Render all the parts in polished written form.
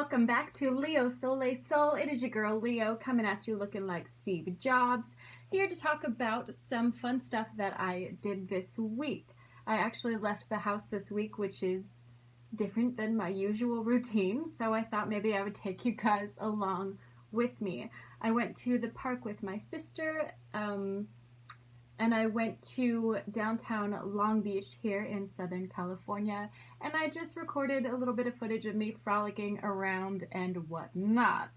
welcome back to Leo Soleil Soul. It is your girl Leo coming at you looking like Steve Jobs, here to talk about some fun stuff that I did this week. I actually left the house this week, which is different than my usual routine, so I thought maybe I would take you guys along with me. I went to the park with my sister, and I went to downtown Long Beach here in Southern California, and I just recorded a little bit of footage of me frolicking around and whatnot.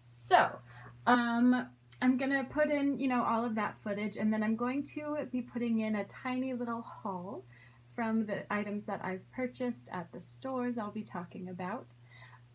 So, I'm gonna put in, all of that footage, and then I'm going to be putting in a tiny little haul from the items that I've purchased at the stores I'll be talking about.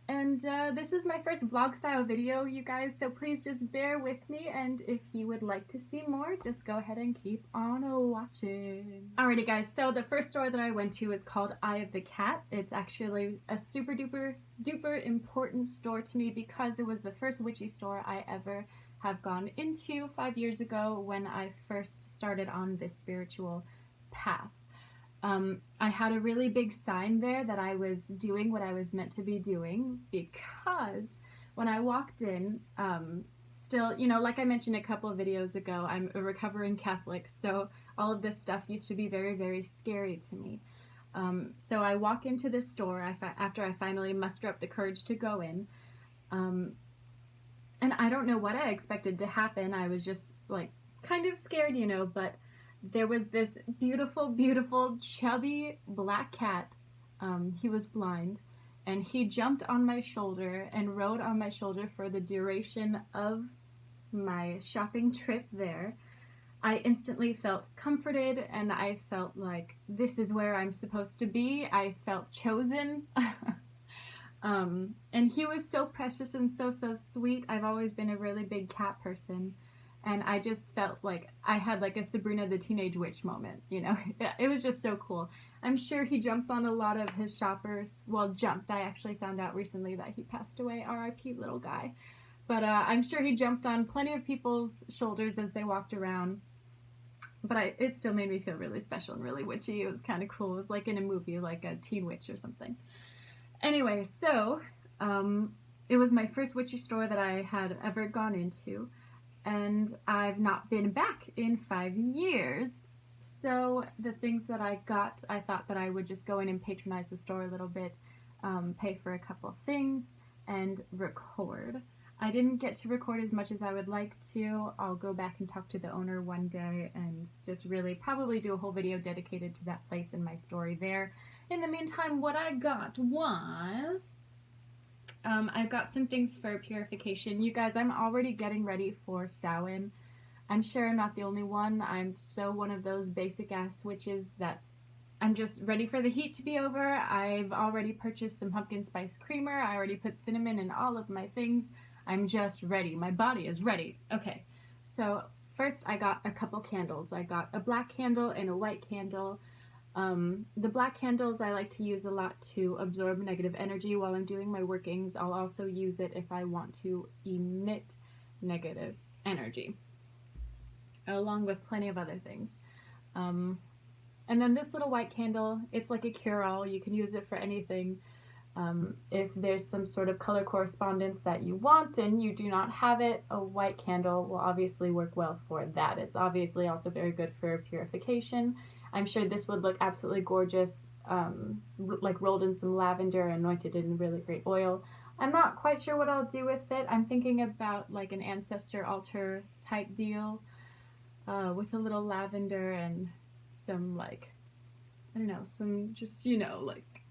And this is my first vlog style video, you guys, so please just bear with me, and if you would like to see more, just go ahead and keep on watching. Alrighty guys, so the first store that I went to is called Eye of the Cat. It's actually a super duper important store to me because it was the first witchy store I ever have gone into 5 years ago when I first started on this spiritual path. I had a really big sign there that I was doing what I was meant to be doing, because when I walked in, still, like I mentioned a couple of videos ago, I'm a recovering Catholic, so all of this stuff used to be very scary to me. So I walk into this store after I finally muster up the courage to go in, and I don't know what I expected to happen. I was just like kind of scared, but there was this beautiful, chubby black cat. He was blind, and he jumped on my shoulder and rode on my shoulder for the duration of my shopping trip there. I instantly felt comforted, and I felt like this is where I'm supposed to be. I felt chosen. And he was so precious and so sweet. I've always been a really big cat person. And I just felt like I had like a Sabrina the Teenage Witch moment, It was just so cool. I'm sure he jumps on a lot of his shoppers. Well, jumped. I actually found out recently that he passed away. R.I.P. little guy. But I'm sure he jumped on plenty of people's shoulders as they walked around. But it still made me feel really special and really witchy. It was kind of cool. It was like in a movie, like a Teen Witch or something. Anyway, so it was my first witchy store that I had ever gone into. And I've not been back in 5 years. So the things that I got, I thought that I would just go in and patronize the store a little bit, pay for a couple things, and record. I didn't get to record as much as I would like to. I'll go back and talk to the owner one day and just really probably do a whole video dedicated to that place and my story there. In the meantime, what I got was I've got some things for purification. You guys, I'm already getting ready for Samhain. I'm sure I'm not the only one. I'm so one of those basic ass witches that I'm just ready for the heat to be over. I've already purchased some pumpkin spice creamer. I already put cinnamon in all of my things. I'm just ready. My body is ready. Okay, so first I got a couple candles. I got a black candle and a white candle. The black candles I like to use a lot to absorb negative energy while I'm doing my workings. I'll also use it if I want to emit negative energy, along with plenty of other things. And then this little white candle, it's like a cure-all. You can use it for anything. If there's some sort of color correspondence that you want and you do not have it, a white candle will obviously work well for that. It's obviously also very good for purification. I'm sure this would look absolutely gorgeous, like rolled in some lavender, anointed in really great oil. I'm not quite sure what I'll do with it. I'm thinking about like an ancestor altar type deal, with a little lavender and some like, I don't know, some just, like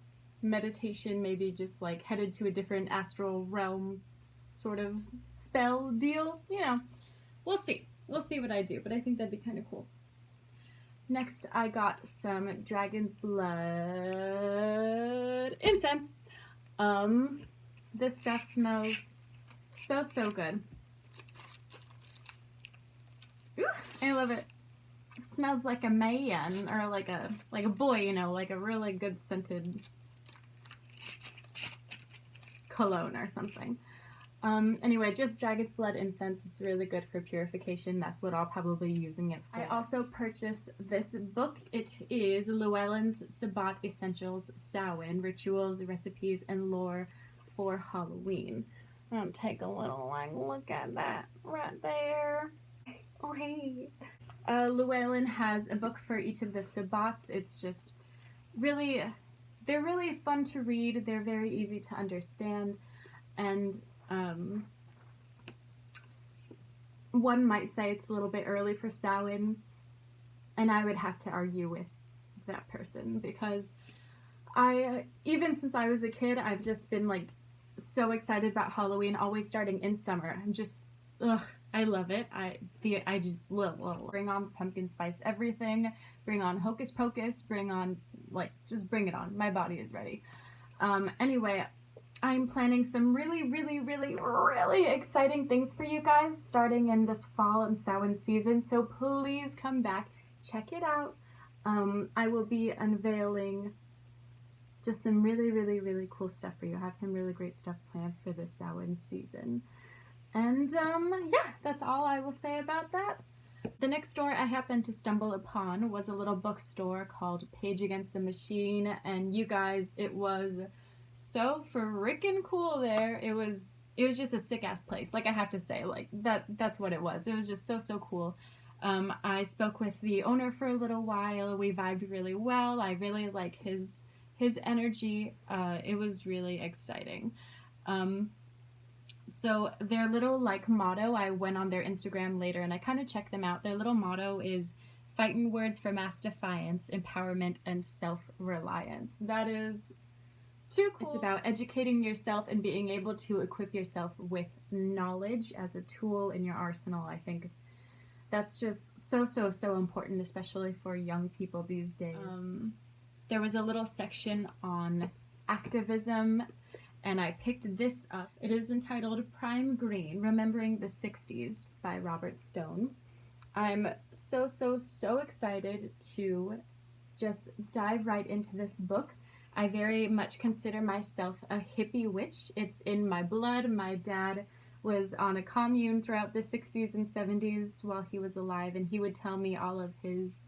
meditation, maybe just like headed to a different astral realm sort of spell deal. We'll see. We'll see what I do, but I think that'd be kind of cool. Next, I got some dragon's blood incense. This stuff smells so good. Ooh, I love it. It smells like a man, or like a boy, like a really good scented cologne or something. Anyway, just dragon's blood incense. It's really good for purification. That's what I'll probably be using it for. I also purchased this book. It is Llewellyn's Sabbat Essentials Samhain, Rituals, Recipes, and Lore for Halloween. Take a little look at that right there. Oh, hey. Llewellyn has a book for each of the Sabbats. It's just really, they're really fun to read. They're very easy to understand. And one might say it's a little bit early for Samhain. And I would have to argue with that person because even since I was a kid, I've just been like so excited about Halloween, always starting in summer. I'm just, I love it. I just bring on the pumpkin spice everything, bring on hocus pocus, bring on, just bring it on. My body is ready. Anyway, I'm planning some really, really, really, really exciting things for you guys starting in this fall and Samhain season, so please come back, check it out. I will be unveiling just some really, really, really cool stuff for you. I have some really great stuff planned for this Samhain season. And yeah, that's all I will say about that. The next store I happened to stumble upon was a little bookstore called Page Against the Machine, and you guys, it was so freaking cool there. It was just a sick-ass place. I have to say, that's what it was. It was just so cool. I spoke with the owner for a little while. We vibed really well. I really like his energy. It was really exciting. So their little motto, I went on their Instagram later and I kind of checked them out. Their little motto is fighting words for mass defiance, empowerment, and self-reliance. That is too cool. It's about educating yourself and being able to equip yourself with knowledge as a tool in your arsenal. I think that's just so important, especially for young people these days. There was a little section on activism, and I picked this up. It is entitled Prime Green, Remembering the 60s by Robert Stone. I'm so excited to just dive right into this book. I very much consider myself a hippie witch. It's in my blood. My dad was on a commune throughout the 60s and 70s while he was alive, and he would tell me all of his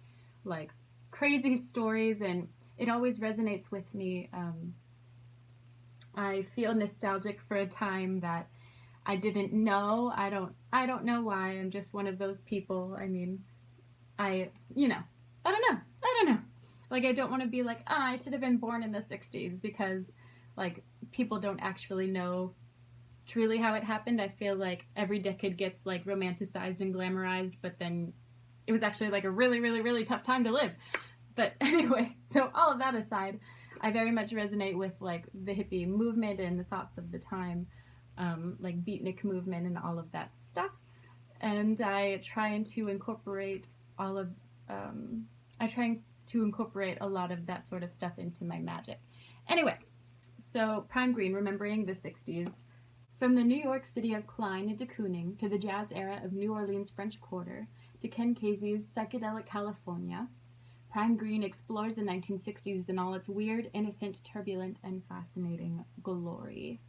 crazy stories, and it always resonates with me. I feel nostalgic for a time that I didn't know. I don't know why. I'm just one of those people. I mean, I don't know. I don't want to be I should have been born in the 60s because people don't actually know truly how it happened. I feel like every decade gets romanticized and glamorized, but then it was actually a really, really, really tough time to live. But anyway, so all of that aside, I very much resonate with the hippie movement and the thoughts of the time, beatnik movement and all of that stuff. And I try to incorporate a lot of that sort of stuff into my magic. Anyway, so Prime Green, Remembering the 60s. From the New York City of Klein and de Kooning to the jazz era of New Orleans French Quarter to Ken Kesey's psychedelic California, Prime Green explores the 1960s in all its weird, innocent, turbulent, and fascinating glory.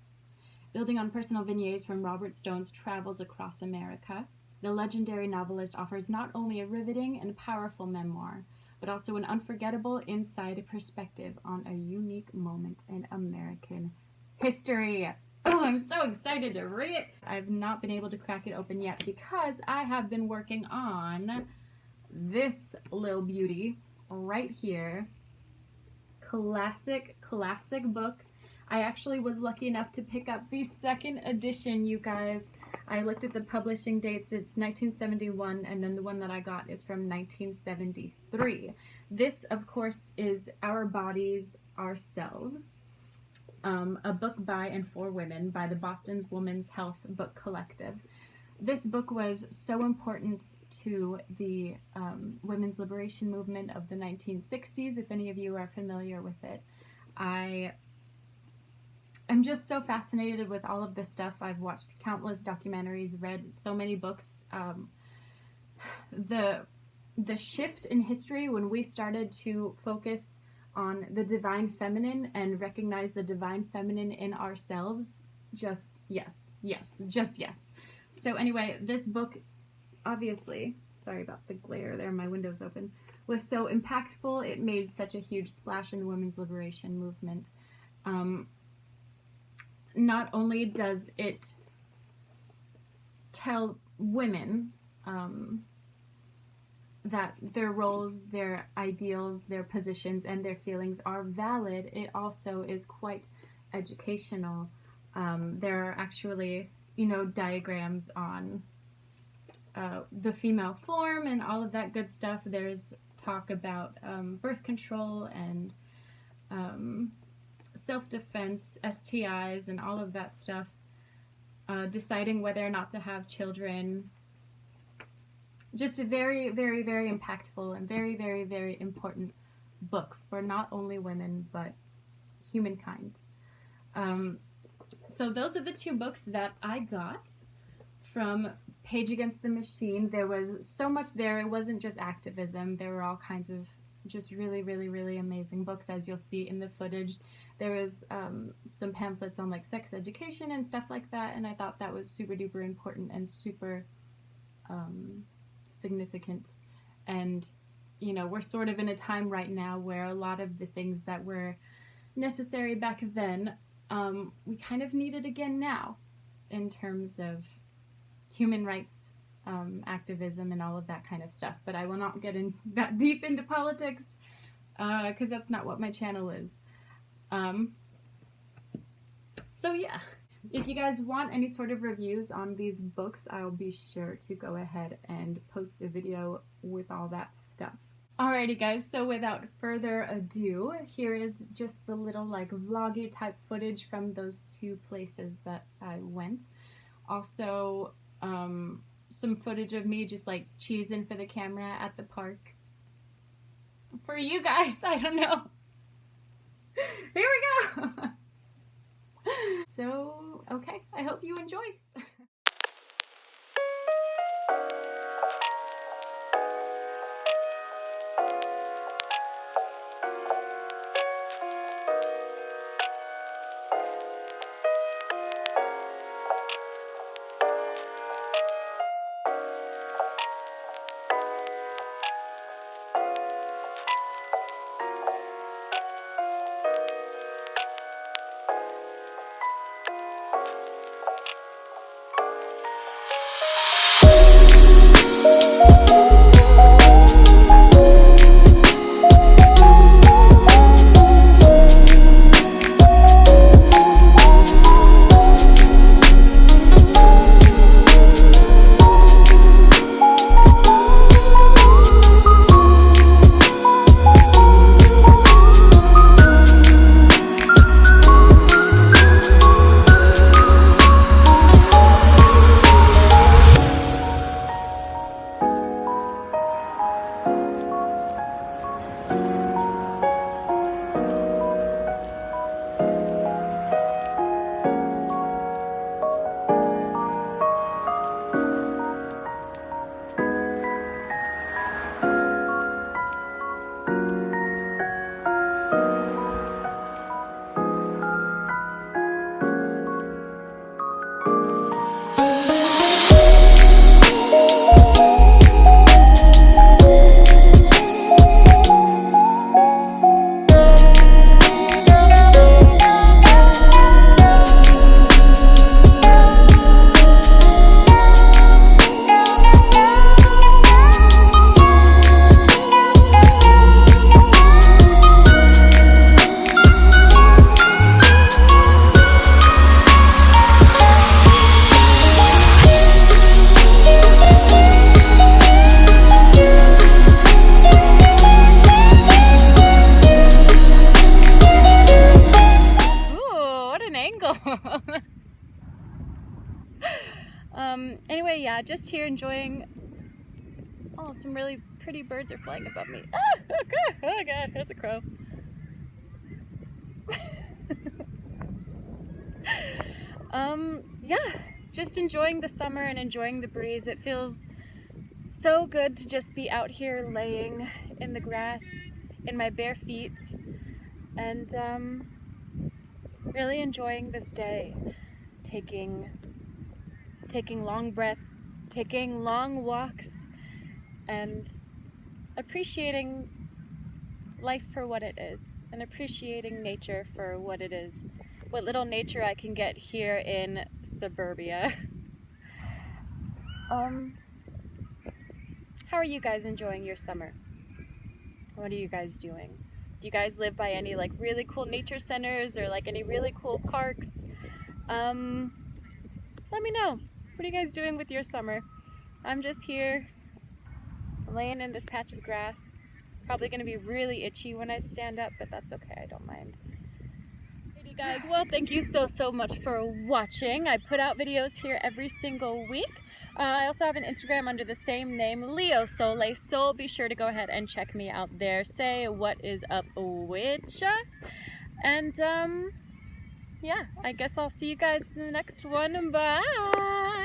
Building on personal vignettes from Robert Stone's travels across America, the legendary novelist offers not only a riveting and powerful memoir, but also an unforgettable inside perspective on a unique moment in American history. Oh, I'm so excited to read it. I've not been able to crack it open yet because I have been working on this little beauty right here. Classic book. I actually was lucky enough to pick up the second edition, you guys. I looked at the publishing dates. It's 1971, and then the one that I got is from 1973. This, of course, is Our Bodies, Ourselves. A book by and for women by the Boston's Women's Health Book Collective. This book was so important to the women's liberation movement of the 1960s, if any of you are familiar with it. I'm just so fascinated with all of this stuff. I've watched countless documentaries, read so many books. The shift in history when we started to focus on the divine feminine and recognize the divine feminine in ourselves, just yes. So anyway, this book, obviously, sorry about the glare there, my window's open, was so impactful. It made such a huge splash in the women's liberation movement. not only does it tell women that their roles, their ideals, their positions, and their feelings are valid, it also is quite educational. There are actually, diagrams on the female form and all of that good stuff. There's talk about birth control and self-defense, STIs, and all of that stuff. Deciding whether or not to have children. Just a very, very, very impactful and very, very, very important book for not only women, but humankind. So those are the two books that I got from Page Against the Machine. There was so much there. It wasn't just activism. There were all kinds of just really, really, really amazing books, as you'll see in the footage. There was some pamphlets on like sex education and stuff like that, and I thought that was super duper important and super significant. And we're sort of in a time right now where a lot of the things that were necessary back then, we kind of need it again now, in terms of human rights activism and all of that kind of stuff. But I will not get in that deep into politics because that's not what my channel is. So yeah, if you guys want any sort of reviews on these books, I'll be sure to go ahead and post a video with all that stuff. Alrighty guys, so without further ado, here is just the little like vloggy type footage from those two places that I went. Also, some footage of me just like cheesing for the camera at the park. For you guys, I don't know. Here we go! So, okay, I hope you enjoy. Anyway, yeah, just here enjoying. Oh, some really pretty birds are flying above me. Oh god, that's a crow. Yeah, just enjoying the summer and enjoying the breeze. It feels so good to just be out here laying in the grass in my bare feet and really enjoying this day, taking long breaths, taking long walks, and appreciating life for what it is, and appreciating nature for what it is, what little nature I can get here in suburbia. How are you guys enjoying your summer? What are you guys doing? Do you guys live by any like really cool nature centers or like any really cool parks? Let me know. What are you guys doing with your summer? I'm just here laying in this patch of grass. Probably gonna be really itchy when I stand up, but that's okay, I don't mind. Alrighty guys, well thank you so much for watching. I put out videos here every single week. I also have an Instagram under the same name, Leo Soleil, so be sure to go ahead and check me out there. Say what is up, Witchy. And yeah, I guess I'll see you guys in the next one. Bye!